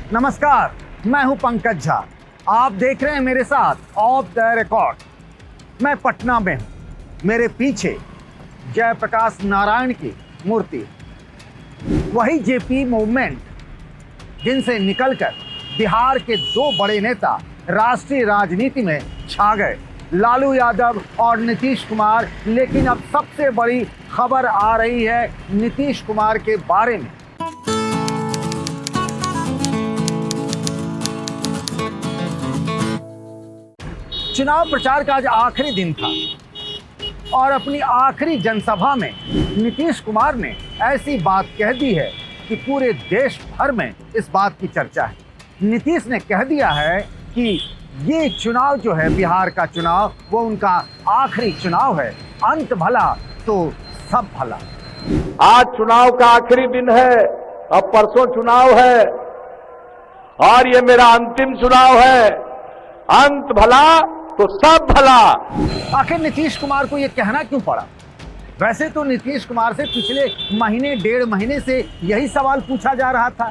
नमस्कार, मैं हूं पंकज झा। आप देख रहे हैं मेरे साथ ऑफ द रिकॉर्ड। मैं पटना में हूं। मेरे पीछे जयप्रकाश नारायण की मूर्ति, वही जेपी मूवमेंट जिनसे निकलकर बिहार के दो बड़े नेता राष्ट्रीय राजनीति में छा गए, लालू यादव और नीतीश कुमार। लेकिन अब सबसे बड़ी खबर आ रही है नीतीश कुमार के बारे में। चुनाव प्रचार का आज आखिरी दिन था और अपनी आखिरी जनसभा में नीतीश कुमार ने ऐसी बात कह दी है कि पूरे देश भर में इस बात की चर्चा है। नीतीश ने कह दिया है कि ये चुनाव जो है, बिहार का चुनाव, वो उनका आखिरी चुनाव है। अंत भला तो सब भला। आज चुनाव का आखिरी दिन है, अब परसों चुनाव है और ये मेरा अंतिम चुनाव है। अंत भला तो सब भला। आखिर नीतीश कुमार को ये कहना क्यों पड़ा? वैसे तो नीतीश कुमार से पिछले महीने डेढ़ महीने से यही सवाल पूछा जा रहा था।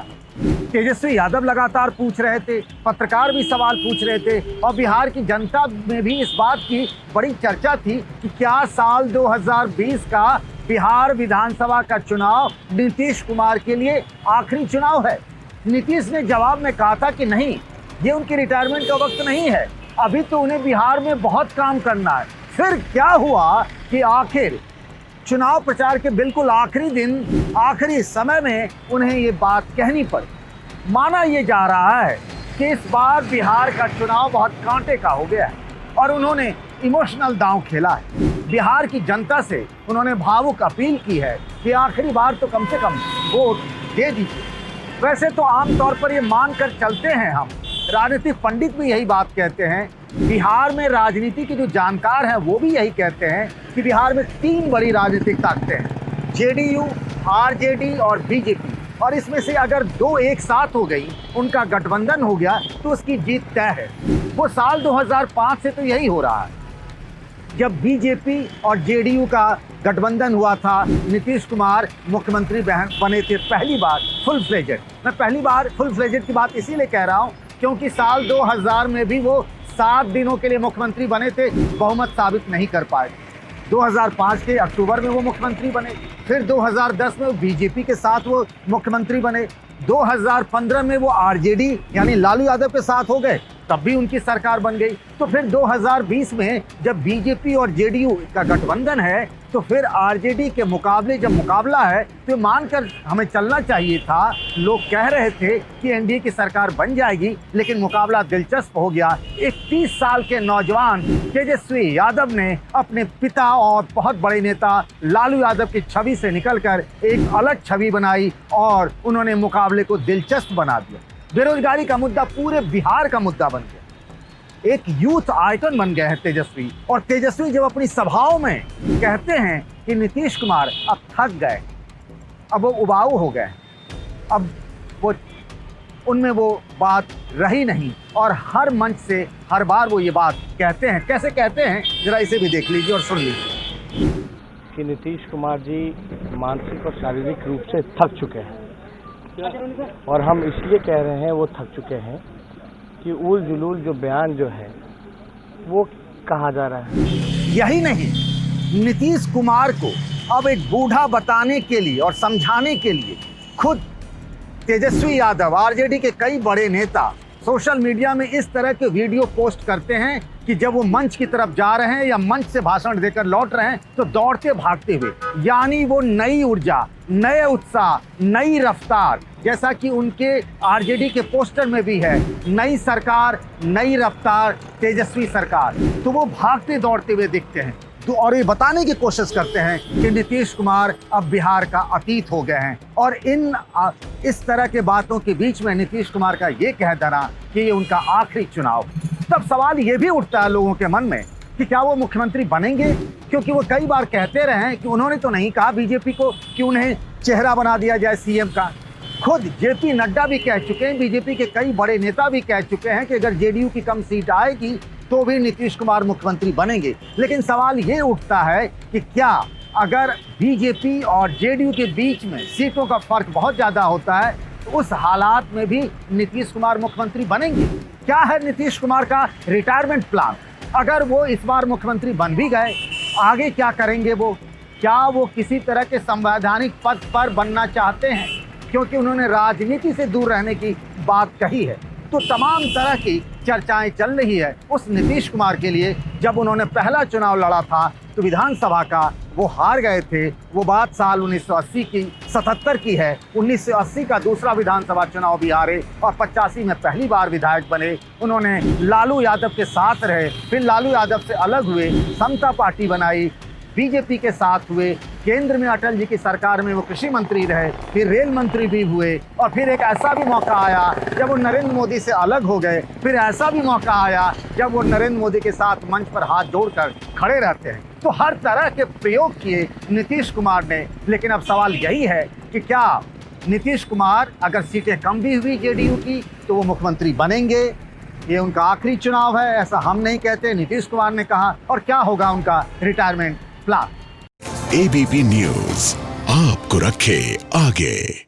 तेजस्वी यादव लगातार पूछ रहे थे, पत्रकार भी सवाल पूछ रहे थे और बिहार की जनता में भी इस बात की बड़ी चर्चा थी कि क्या साल 2020 का बिहार विधानसभा का चुनाव नीतीश कुमार के लिए आखिरी चुनाव है। नीतीश ने जवाब में कहा था कि नहीं, ये उनके रिटायरमेंट का वक्त नहीं है, अभी तो उन्हें बिहार में बहुत काम करना है। फिर क्या हुआ कि आखिर चुनाव प्रचार के बिल्कुल आखिरी दिन, आखिरी समय में उन्हें ये बात कहनी पड़ी। माना ये जा रहा है कि इस बार बिहार का चुनाव बहुत कांटे का हो गया है और उन्होंने इमोशनल दांव खेला है। बिहार की जनता से उन्होंने भावुक अपील की है कि आखिरी बार तो कम से कम वोट दे दीजिए। वैसे तो आमतौर पर ये मानकर चलते हैं हम, राजनीतिक पंडित भी यही बात कहते हैं, बिहार में राजनीति के जो जानकार हैं वो भी यही कहते हैं कि बिहार में तीन बड़ी राजनीतिक ताकतें हैं, जेडीयू, आरजेडी और बीजेपी। और इसमें से अगर दो एक साथ हो गई, उनका गठबंधन हो गया, तो उसकी जीत तय है। वो साल 2005 से तो यही हो रहा है, जब बीजेपी और जेडीयू का गठबंधन हुआ था। नीतीश कुमार मुख्यमंत्री बने थे पहली बार फुल फ्लेजेड। मैं पहली बार फुल फ्लेजेड की बात इसीलिए कह रहा हूँ क्योंकि साल 2000 में भी वो 7 दिनों के लिए मुख्यमंत्री बने थे, बहुमत साबित नहीं कर पाए। 2005 के अक्टूबर में वो मुख्यमंत्री बने, फिर 2010 में बीजेपी के साथ वो मुख्यमंत्री बने, 2015 में वो आरजेडी यानी लालू यादव के साथ हो गए, तब भी उनकी सरकार बन गई। तो फिर 2020 में जब बीजेपी और जेडीयू का गठबंधन है, तो फिर आरजेडी के मुकाबले जब मुकाबला है, तो मानकर हमें चलना चाहिए था। लोग कह रहे थे कि एनडीए की सरकार बन जाएगी, लेकिन मुकाबला दिलचस्प हो गया। 31 साल के नौजवान तेजस्वी यादव ने अपने पिता और बहुत बड़े नेता लालू यादव की छवि से निकलकर एक अलग छवि बनाई और उन्होंने मुकाबले को दिलचस्प बना दिया। बेरोजगारी का मुद्दा पूरे बिहार का मुद्दा बन गया, एक यूथ आइकन बन गए हैं तेजस्वी। और तेजस्वी जब अपनी सभाओं में कहते हैं कि नीतीश कुमार अब थक गए, अब वो उबाऊ हो गए, अब वो उनमें वो बात रही नहीं और हर मंच से हर बार वो ये बात कहते हैं। कैसे कहते हैं, जरा इसे भी देख लीजिए और सुन लीजिए। कि नीतीश कुमार जी मानसिक और शारीरिक रूप से थक चुके हैं और हम इसलिए कह रहे हैं वो थक चुके हैं कि उल जुलूल जो बयान जो है वो कहा जा रहा है। यही नहीं, नीतीश कुमार को अब एक बूढ़ा बताने के लिए और समझाने के लिए खुद तेजस्वी यादव, आरजेडी के कई बड़े नेता सोशल मीडिया में इस तरह के वीडियो पोस्ट करते हैं कि जब वो मंच की तरफ जा रहे हैं या मंच से भाषण देकर लौट रहे हैं तो दौड़ते भागते हुए, यानी वो नई ऊर्जा, नए उत्साह, नई रफ्तार, जैसा कि उनके आरजेडी के पोस्टर में भी है, नई सरकार, नई रफ्तार, तेजस्वी सरकार। तो वो भागते दौड़ते हुए दिखते हैं और ये बताने की कोशिश करते हैं कि नीतीश कुमार अब बिहार का अतीत हो गए हैं। और इस तरह के बातों के बीच में नीतीश कुमार का ये कह देना कि ये उनका आखिरी चुनाव, तब सवाल ये भी उठता है लोगों के मन में कि क्या वो मुख्यमंत्री बनेंगे, क्योंकि वो कई बार कहते रहे हैं कि उन्होंने तो नहीं कहा बीजेपी को कि उन्हें चेहरा बना दिया जाए सीएम का। खुद जेपी नड्डा भी कह चुके हैं, बीजेपी के कई बड़े नेता भी कह चुके हैं कि अगर जेडीयू की कम सीट आएगी तो भी नीतीश कुमार मुख्यमंत्री बनेंगे। लेकिन सवाल ये उठता है कि क्या अगर बीजेपी और जेडीयू के बीच में सीटों का फर्क बहुत ज़्यादा होता है उस हालात में भी नीतीश कुमार मुख्यमंत्री बनेंगे? क्या है नीतीश कुमार का रिटायरमेंट प्लान? अगर वो इस बार मुख्यमंत्री बन भी गए, आगे क्या करेंगे वो? क्या वो किसी तरह के संवैधानिक पद पर बनना चाहते हैं? क्योंकि उन्होंने राजनीति से दूर रहने की बात कही है। तो तमाम तरह की चर्चाएं चल रही है उस नीतीश कुमार के लिए। जब उन्होंने पहला चुनाव लड़ा था तो विधानसभा का वो हार गए थे। वो बात साल 1980 की 77 की है। 1980 का दूसरा विधानसभा चुनाव भी हारे और 85 में पहली बार विधायक बने। उन्होंने लालू यादव के साथ रहे, फिर लालू यादव से अलग हुए, समता पार्टी बनाई, बीजेपी के साथ हुए, केंद्र में अटल जी की सरकार में वो कृषि मंत्री रहे, फिर रेल मंत्री भी हुए, और फिर एक ऐसा भी मौका आया जब वो नरेंद्र मोदी से अलग हो गए। फिर ऐसा भी मौका आया जब वो नरेंद्र मोदी के साथ मंच पर हाथ जोड़कर खड़े रहते हैं। तो हर तरह के प्रयोग किए नीतीश कुमार ने। लेकिन अब सवाल यही है कि क्या नीतीश कुमार, अगर सीटें कम भी हुई जेडीयू की, तो वो मुख्यमंत्री बनेंगे? ये उनका आखिरी चुनाव है, ऐसा हम नहीं कहते, नीतीश कुमार ने कहा। और क्या होगा उनका रिटायरमेंट प्लान? एबीपी न्यूज आपको रखे आगे।